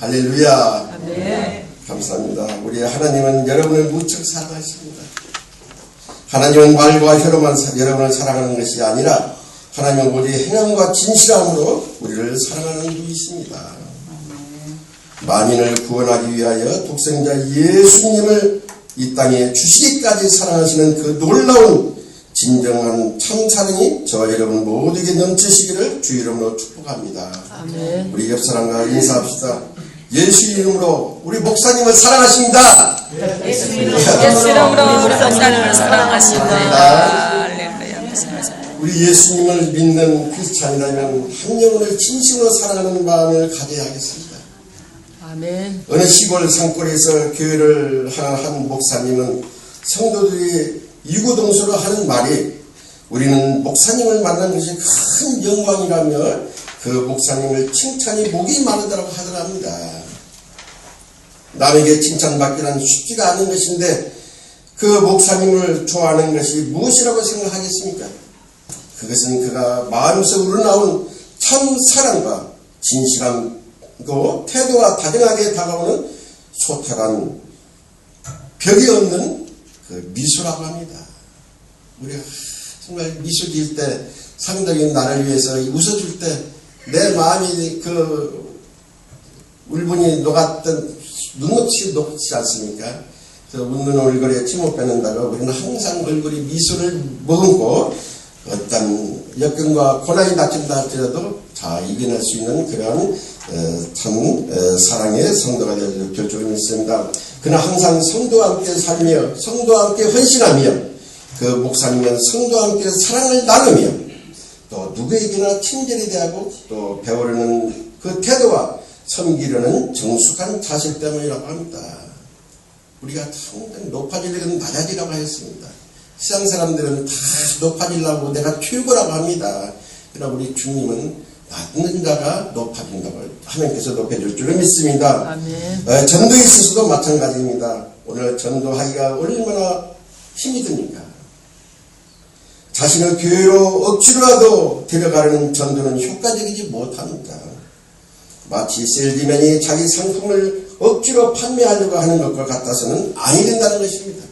할렐루야. 아멘. 감사합니다. 우리 하나님은 여러분을 무척 사랑하십니다. 하나님은 말과 혀로만 여러분을 사랑하는 것이 아니라 하나님은 우리 행함과 진실함으로 우리를 사랑하는 분이십니다. 만인을 구원하기 위하여 독생자 예수님을 이 땅에 주시기까지 사랑하시는 그 놀라운 진정한 참사랑이 저와 여러분 모두에게 넘치시기를 주 이름으로 축복합니다. 아멘. 우리 옆 사람과 인사합시다. 예수 이름으로 우리 목사님을 사랑하십니다. 예수 이름으로 우리 목사님을 사랑하십니다. 할렐루야. 우리 예수님을 믿는 크리스찬이라면 한 영혼을 진심으로 사랑하는 마음을 가져야 하겠습니다. 아멘. 어느 시골 산골에서 교회를 한 목사님은 성도들이 이구동성으로 하는 말이 우리는 목사님을 만난 것이 큰 영광이라며 그 목사님을 칭찬이 목이 마르다고 하더랍니다. 남에게 칭찬받기란 쉽지가 않은 것인데 그 목사님을 좋아하는 것이 무엇이라고 생각하겠습니까? 그것은 그가 마음에서 우러나온 참 사랑과 진실함과 태도와 다정하게 다가오는 소탈한 벽이 없는 그 미소라고 합니다. 우리가 정말 미소 지을 때 상대적인 나를 위해서 웃어줄 때 내 마음이 그 울분이 녹았던 눈높이 녹지 않습니까? 그 웃는 얼굴에 침 못 빼는다고 우리는 항상 얼굴이 미소를 머금고 어떤 역경과 고난이 닥친다 할지라도 다 이겨낼 수 있는 그런 참 사랑의 성도가 될 결정을 믿습니다. 그는 항상 성도와 함께 살며 성도와 함께 헌신하며 그 목사님은 성도와 함께 사랑을 나누며 또 누구에게나 친절히 대하고 또 배우려는 그 태도와 섬기려는 정숙한 자세 때문이라고 합니다. 우리가 항상 높아지려면 낮아지라고 하였습니다. 세상 사람들은 다 높아지려고 내가 최고라고 합니다. 그러나 우리 주님은 낮는 자가 높아진다고 하나님께서 높여줄 줄을 믿습니다. 아멘. 전도에 있어서도 마찬가지입니다. 오늘 전도하기가 얼마나 힘이 듭니까? 자신을 교회로 억지로라도 데려가려는 전도는 효과적이지 못합니다. 마치 셀리맨이 자기 상품을 억지로 판매하려고 하는 것과 같아서는 아니 된다는 것입니다.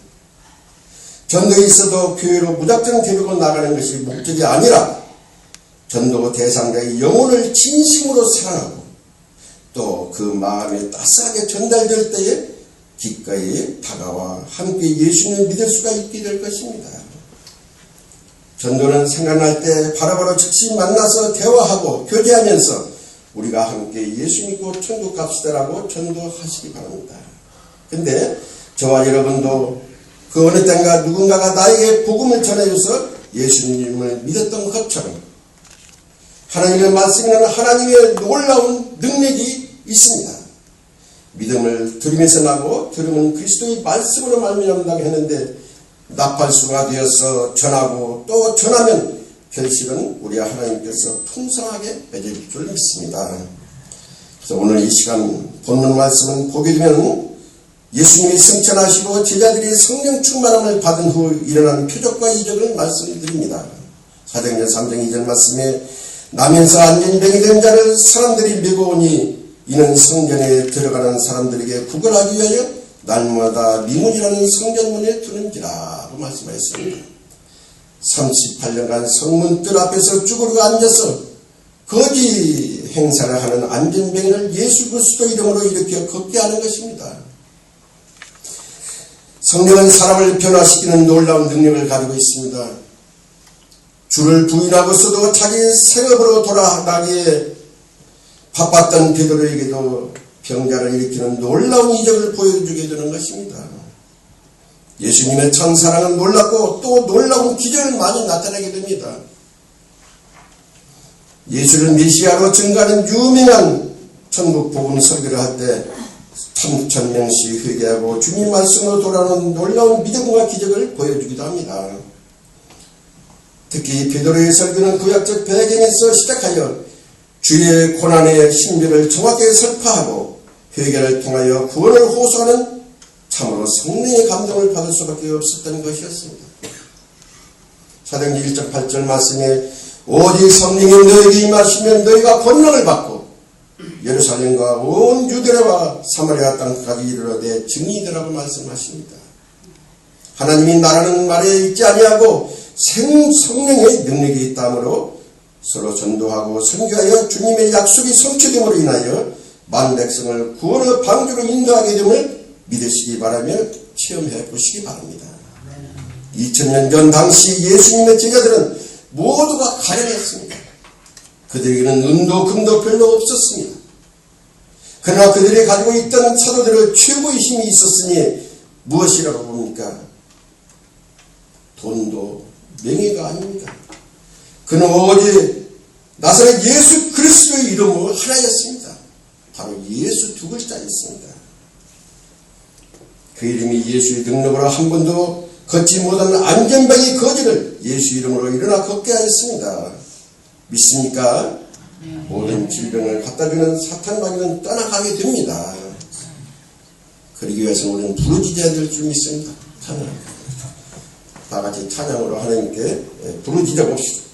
전도에 있어도 교회로 무작정 데리고 나가는 것이 목적이 아니라 전도 대상자의 영혼을 진심으로 사랑하고 또 그 마음이 따스하게 전달될 때에 기꺼이 다가와 함께 예수님을 믿을 수가 있게 될 것입니다. 전도는 생각날 때 바로바로 즉시 만나서 대화하고 교제하면서 우리가 함께 예수 믿고 천국 갑시다라고 전도하시기 바랍니다. 근데 저와 여러분도 그 어느 때인가 누군가가 나에게 복음을 전해줘서 예수님을 믿었던 것처럼 하나님의 말씀에는 하나님의 놀라운 능력이 있습니다. 믿음을 들으면서 나고 들으면 그리스도의 말씀으로 말미암는다고 했는데 나팔수가 되어서 전하고 또 전하면 결실은 우리 하나님께서 풍성하게 맺어줄 줄 믿습니다. 그래서 오늘 이 시간 본문 말씀은 보게 되면 예수님이 승천하시고 제자들이 성령 충만함을 받은 후 일어난 표적과 이적을 말씀드립니다. 사도행전 3장 2절 말씀에 나면서 안진병이 된 자를 사람들이 메고 오니 이는 성전에 들어가는 사람들에게 구걸하기 위하여 날마다 미문이라는 성전문에 두는지라고 말씀하였습니다. 38년간 성문뜰 앞에서 쭈그리고 앉아서 거지 행사를 하는 안진병을 예수 그리스도 이름으로 일으켜 걷게 하는 것입니다. 성령은 사람을 변화시키는 놀라운 능력을 가지고 있습니다. 주를 부인하고서도 자기 생업으로 돌아가기에 바빴던 베드로에게도 병자를 일으키는 놀라운 이적을 보여주게 되는 것입니다. 예수님의 참사랑은 놀랍고 또 놀라운 기적을 많이 나타내게 됩니다. 예수를 메시아로 증거하는 유명한 천국 복음 설교를 할 때 3,000명씩 회개하고 주님 말씀으로 돌아오는 놀라운 믿음과 기적을 보여주기도 합니다. 특히 베드로의 설교는 구약적 배경에서 시작하여 주의 고난의 신비를 정확하게 설파하고 회개를 통하여 구원을 호소하는 참으로 성령의 감동을 받을 수밖에 없었던 것이었습니다. 사도행전 1장 8절 말씀에 오직 성령이 너에게 임하시면 너희가 권능을 받고 예루살렘과 온 유대와 사마리아 땅까지 이르러 내 증인이라고 말씀하십니다. 하나님이 나라는 말에 있지 아니하고 성령의 능력이 있다므로 서로 전도하고 선교하여 주님의 약속이 성취됨으로 인하여 만 백성을 구원의 방주로 인도하게 됨을 믿으시기 바라며 체험해 보시기 바랍니다. 2000년 전 당시 예수님의 제자들은 모두가 가련했습니다. 그들에게는 은도 금도 별로 없었습니다. 그러나 그들이 가지고 있던 사도들의 최고의 힘이 있었으니 무엇이라고 봅니까? 돈도 명예가 아닙니다. 그는 오직 나사렛 예수 그리스도의 이름으로 하나였습니다. 바로 예수 두 글자였습니다. 그 이름이 예수의 능력으로 한 번도 걷지 못한 안전병의 거지를 예수 이름으로 일어나 걷게 하였습니다. 믿습니까? 모든 질병을 갖다주는 사탄마귀는 떠나가게 됩니다. 그러기 위해서 우리는 부르짖어야 될 줄 믿습니다. 찬양합니다. 다 같이 찬양으로 하나님께 부르짖어 봅시다.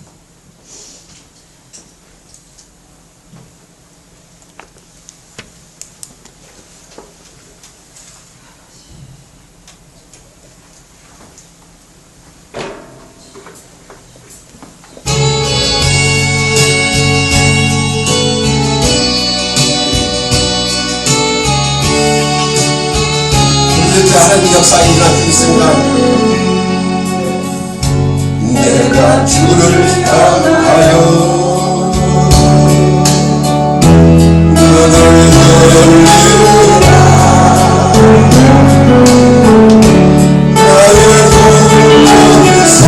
하나님 역사에 일어날 있습니다. 내가 주를 향하여 눈을 돌리라. 나의 눈에서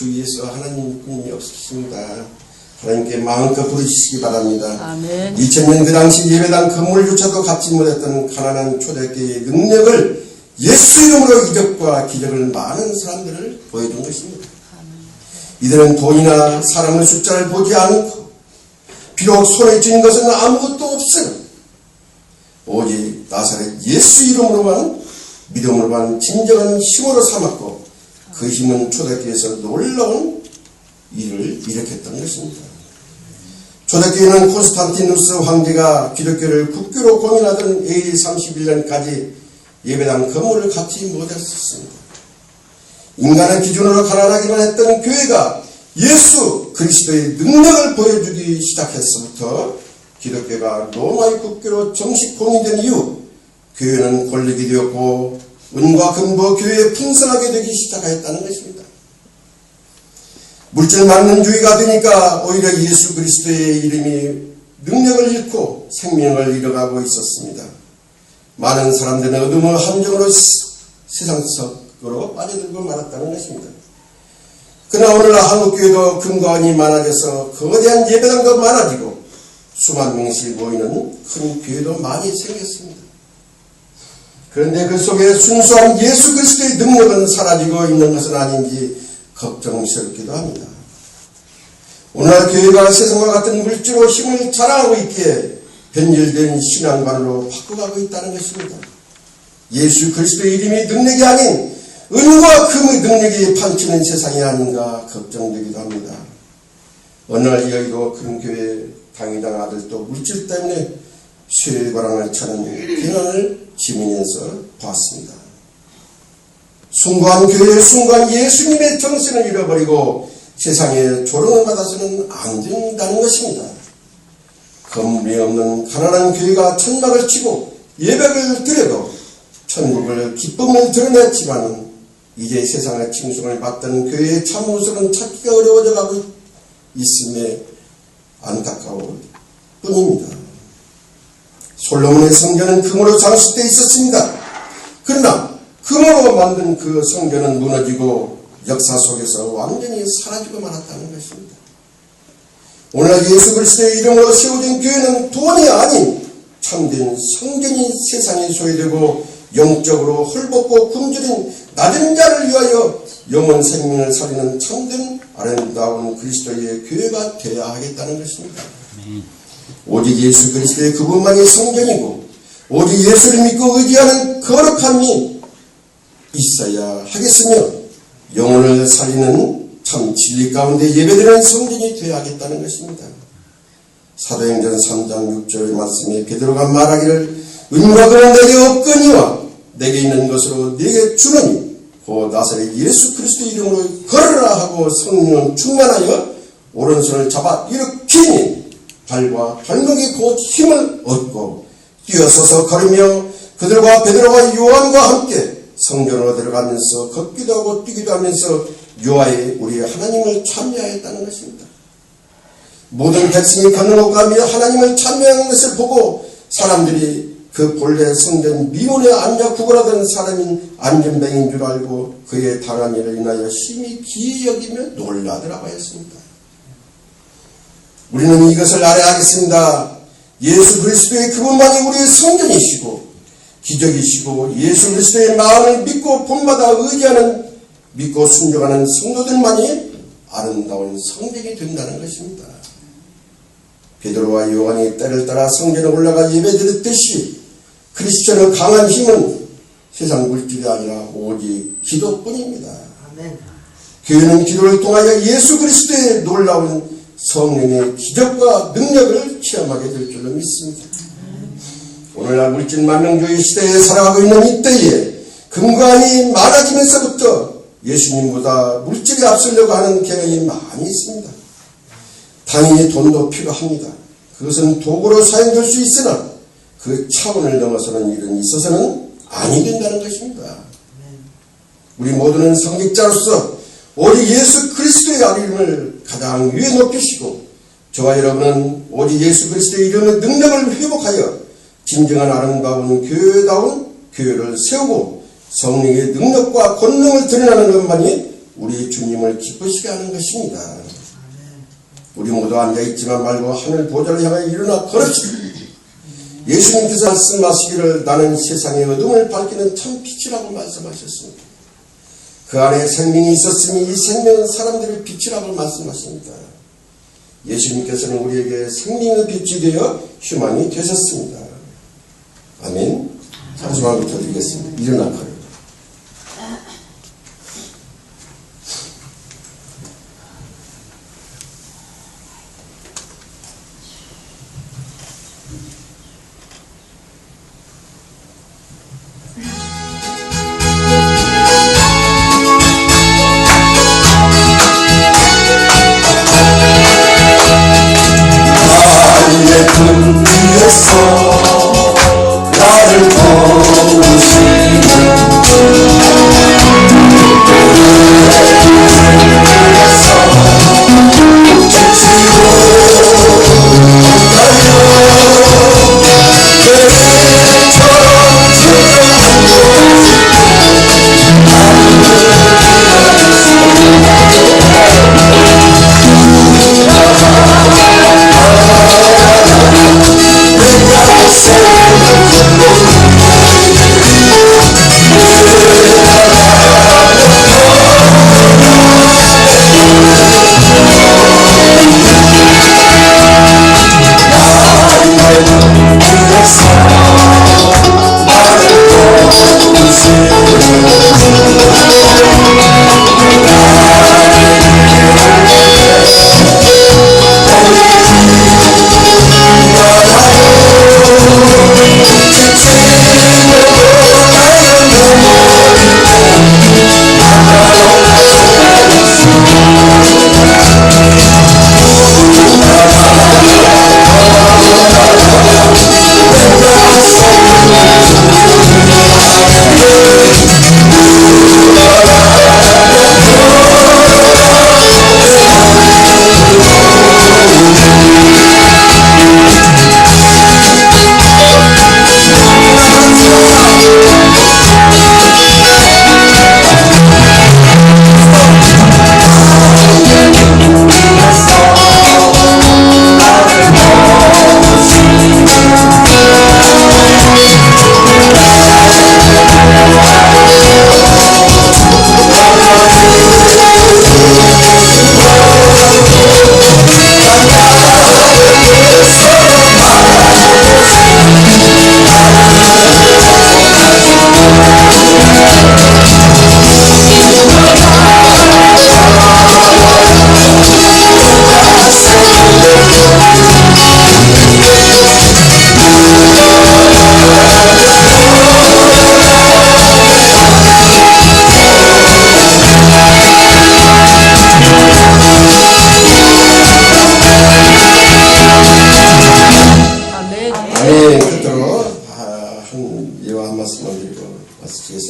주 예수 하나님뿐이 없으십니다. 하나님께 마음껏 부르시기 바랍니다. 아멘. 2000년 그 당시 예배당 건물조차도 갖지 못했던 가난한 초대교회의 능력을 예수 이름으로 이적과 기적을 많은 사람들을 보여준 것입니다. 이들은 돈이나 사람의 숫자를 보지 않고 비록 손에 쥔 것은 아무것도 없으나 오직 나사렛 예수 이름으로만 믿음으로만 진정한 힘으로 삼았고 그 힘은 초대교회에서 놀라운 일을 일으켰던 것입니다. 초대교회는 콘스탄티누스 황제가 기독교를 국교로 공인하던 AD 31년까지 예배당 건물을 갖지 못했습니다. 인간의 기준으로 가난하기만 했던 교회가 예수 그리스도의 능력을 보여주기 시작했서부터 기독교가 로마의 국교로 정식 공인된 이후 교회는 권력이 되었고 은과 금도 교회에 풍성하게 되기 시작했다는 것입니다. 물질 만능주의가 되니까 오히려 예수 그리스도의 이름이 능력을 잃고 생명을 잃어가고 있었습니다. 많은 사람들은 어둠의 함정으로 세상 속으로 빠져들고 말았다는 것입니다. 그러나 오늘날 한국교회도 금과 은이 많아져서 거대한 예배당도 많아지고 수만 명씩 모이는 큰 교회도 많이 생겼습니다. 그런데 그 속에 순수한 예수 그리스도의 능력은 사라지고 있는 것은 아닌지 걱정스럽기도 합니다. 오늘날 교회가 세상과 같은 물질로 힘을 자랑하고 있기에 변질된 신앙관으로 바꿔가고 있다는 것입니다. 예수 그리스도의 이름이 능력이 아닌 은과 금의 능력이 판치는 세상이 아닌가 걱정되기도 합니다. 어느 날 여의도 큰 교회 당회장 아들도 물질 때문에 쇠고랑을 차는 비난을 지면에서 봤습니다. 숭고한 교회의 숭고한 예수님의 정신을 잃어버리고 세상에 조롱을 받아서는 안 된다는 것입니다. 건물이 없는 가난한 교회가 천막을 치고 예배를 드려도 천국을 기쁨을 드러냈지만 이제 세상의 칭송을 받던 교회의 참 모습은 찾기가 어려워져 가고 있음에 안타까울 뿐입니다. 솔로몬의 성전은 금으로 장식되어 있었습니다. 그러나 금으로 만든 그 성전은 무너지고 역사 속에서 완전히 사라지고 말았다는 것입니다. 오늘날 예수 그리스도의 이름으로 세워진 교회는 돈이 아닌 참된 성전이 세상에 소유되고 영적으로 헐벗고 굶주린 낮은 자를 위하여 영원 생명을 살리는 참된 아름다운 그리스도의 교회가 되어야 하겠다는 것입니다. 오직 예수 그리스도의 그분만이 성전이고 오직 예수를 믿고 의지하는 거룩함이 있어야 하겠으며 영혼을 살리는 참 진리 가운데 예배드리는 성전이 되어야 하겠다는 것입니다. 사도행전 3장 6절의 말씀에 베드로가 말하기를 은과 금은 내게 없거니와 내게 있는 것으로 내게 주느니 곧 나사렛 예수 그리스도 이름으로 걸으라 하고 성령 충만하여 오른손을 잡아 일으키니 발과 발목에 곧 힘을 얻고 뛰어서서 걸으며 그들과 베드로와 요한과 함께 성전으로 들어가면서 걷기도 하고 뛰기도 하면서 요하에 우리 하나님을 찬미하였다는 것입니다. 모든 백성이 걷는 곳과 하나님을 찬미하는 것을 보고 사람들이 그 본래 성전 미문에 앉아 구걸하던 사람인 안전뱅이인 줄 알고 그의 당한 일을 인하여 심히 기이 여기며 놀라더라고 했습니다. 우리는 이것을 알아야 하겠습니다. 예수 그리스도의 그분만이 우리의 성전이시고 기적이시고 예수 그리스도의 마음을 믿고 본받아 의지하는 믿고 순종하는 성도들만이 아름다운 성전이 된다는 것입니다. 베드로와 요한이 때를 따라 성전에 올라가 예배드렸듯이 크리스천의 강한 힘은 세상 물질이 아니라 오직 기도뿐입니다. 아멘. 교회는 기도를 통하여 예수 그리스도의 놀라운 성령의 기적과 능력을 체험하게 될 줄로 믿습니다. 오늘날 물질 만능주의 시대에 살아가고 있는 이때에 금과 은이 많아지면서부터 예수님보다 물질이 앞서려고 하는 경향이 많이 있습니다. 당연히 돈도 필요합니다. 그것은 도구로 사용될 수 있으나 그 차원을 넘어서는 일은 있어서는 아니 된다는 것입니다. 우리 모두는 성직자로서 오직 예수 그리스도의 이름을 가장 위에 높이시고 저와 여러분은 오직 예수 그리스도의 이름의 능력을 회복하여 진정한 아름다운 교회다운 교회를 세우고 성령의 능력과 권능을 드러내는 것만이 우리 주님을 기쁘시게 하는 것입니다. 우리 모두 앉아있지만 말고 하늘 보좌를 향하여 일어나 걸읍시다. 예수님께서 말씀하시기를 나는 세상의 어둠을 밝히는 참 빛이라고 말씀하셨습니다. 그 안에 생명이 있었으니 이 생명은 사람들의 빛이라고 말씀하십니다. 예수님께서는 우리에게 생명의 빛이 되어 휴만이 되셨습니다. 아멘. 잠시만부터 드리겠습니다. 일어나 걸어요.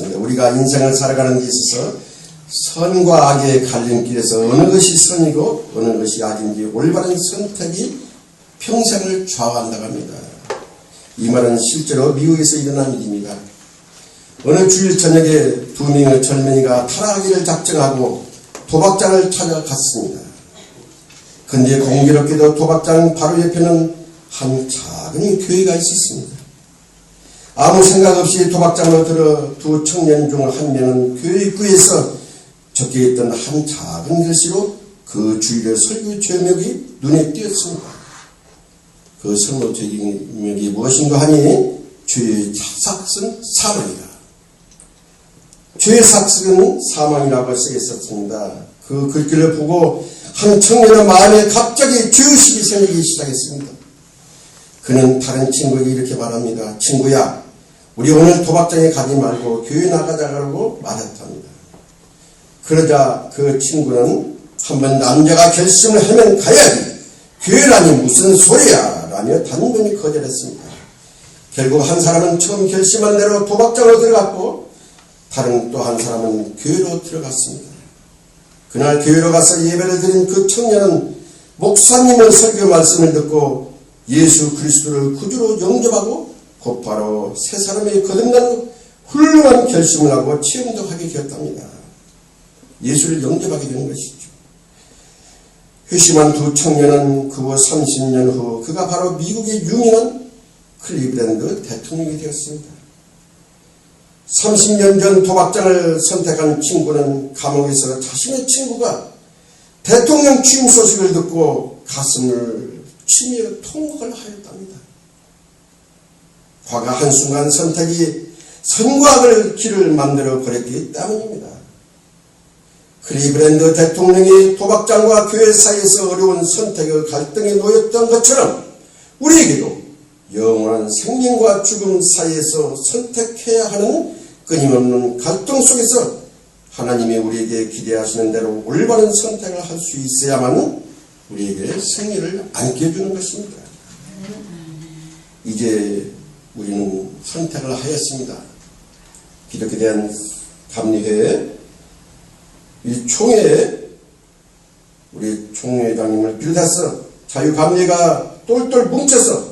나를 우리가 인생을 살아가는 데 있어서 선과 악의 갈림길에서 어느 것이 선이고 어느 것이 악인지 올바른 선택이 평생을 좌우한다고 합니다. 이 말은 실제로 미국에서 일어난 일입니다. 어느 주일 저녁에 두 명의 젊은이가 타락하기를 작정하고 도박장을 찾아갔습니다. 근데 공교롭게도 도박장 바로 옆에는 한 작은 교회가 있었습니다. 아무 생각 없이 도박장으로 들어 두 청년 중 한 명은 교회 입구에서 적혀있던 한 작은 글씨로 그 주일의 설교 제목이 눈에 띄었습니다. 그 설교 제목이 무엇인가 하니 죄의 삭은 사망이다. 죄의 삭은 사망이라고 쓰였었습니다. 그 글귀를 보고 한 청년의 마음에 갑자기 죄의식이 생기기 시작했습니다. 그는 다른 친구에게 이렇게 말합니다. 친구야, 우리 오늘 도박장에 가지 말고 교회 나가자고 말했답니다. 그러자 그 친구는 한번 남자가 결심을 하면 가야지, 교회라니 무슨 소리야 라며 단번에 거절했습니다. 결국 한 사람은 처음 결심한 대로 도박장으로 들어갔고 다른 또 한 사람은 교회로 들어갔습니다. 그날 교회로 가서 예배를 드린 그 청년은 목사님의 설교 말씀을 듣고 예수 그리스도를 구주로 영접하고 곧바로 새 사람이 거듭나는 훌륭한 결심을 하고 체험도 하게 되었답니다. 예수를 영접하게 되는 것이죠. 회심한 두 청년은 그 후 30년 후 그가 바로 미국의 유명한 클리브랜드 대통령이 되었습니다. 30년 전 도박장을 선택한 친구는 감옥에서 자신의 친구가 대통령 취임 소식을 듣고 가슴을 치며 통곡을 하였답니다. 과거 한순간 선택이 선과 악의 길을 만들어 버렸기 때문입니다. 클리브랜드 대통령이 도박장과 교회 사이에서 어려운 선택의 갈등에 놓였던 것처럼 우리에게도 영원한 생명과 죽음 사이에서 선택해야 하는 끊임없는 갈등 속에서 하나님이 우리에게 기대하시는 대로 올바른 선택을 할 수 있어야만 우리에게 승리를 안겨주는 것입니다. 이제 우리는 선택을 하였습니다. 기독교에 대한 감리회에 이 총회에 우리 총회장님을 비롯해서 자유감리가 똘똘 뭉쳐서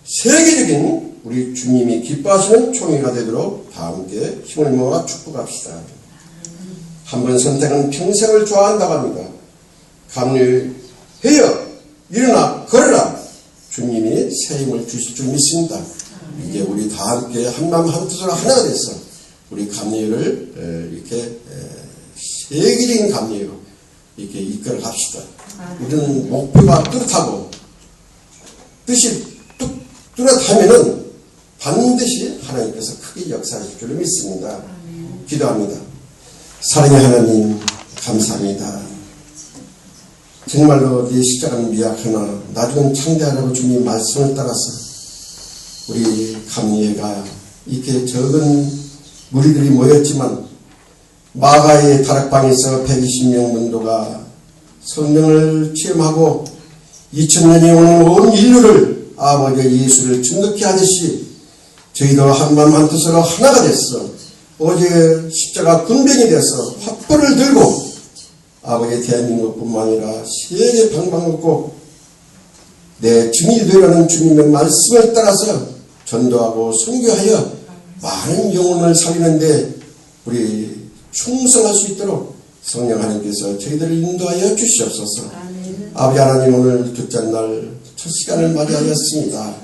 세계적인 우리 주님이 기뻐하시는 총회가 되도록 다 함께 힘을 모아 축복합시다. 한번 선택은 평생을 좋아한다고 합니다. 감리회여 일어나 걸어라. 주님이 새 힘을 주실 줄 믿습니다. 이제 우리 다 함께 한마음 한뜻으로 하나가 돼서 우리 감리회를 이렇게 세계적인 감리회로 이렇게 이끌어 갑시다. 우리는 목표가 뚜렷하고 뜻이 뚜렷하면은 반드시 하나님께서 크게 역사하실 줄 믿습니다. 기도합니다. 사랑의 하나님 감사합니다. 정말로 네 십자가는 미약하나 나중은 창대하라고 주님 말씀을 따라서 우리 감리회가 이렇게 적은 무리들이 모였지만 마가의 다락방에서 120명 문도가 성령을 체험하고 2000년이 오는 온 인류를 아버지의 예수를 증거케 하듯이 저희도 한마음 한뜻으로 하나가 됐어 오직 십자가 군병이 돼서 화포를 들고 아버지의 대한민국뿐만 아니라 세계 방방곡곡 내 증인이 되려는 주님의 말씀을 따라서 전도하고 선교하여 많은 영혼을 살리는데 우리 충성할 수 있도록 성령 하나님께서 저희들을 인도하여 주시옵소서. 아버지 하나님 오늘 둘째 날 첫 시간을 맞이하였습니다.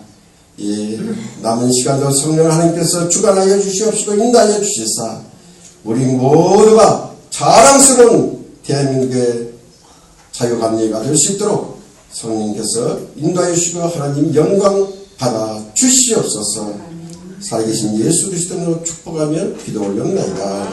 이 남은 시간도 성령 하나님께서 주관하여 주시옵시고 인도하여 주시사 우리 모두가 자랑스러운 대한민국의 자유감리회가 될 수 있도록 성령께서 인도하여 주시고 하나님 영광 받아 주시옵소서. 살아계신 예수 그리스도로 축복하며 기도 올렸나이다.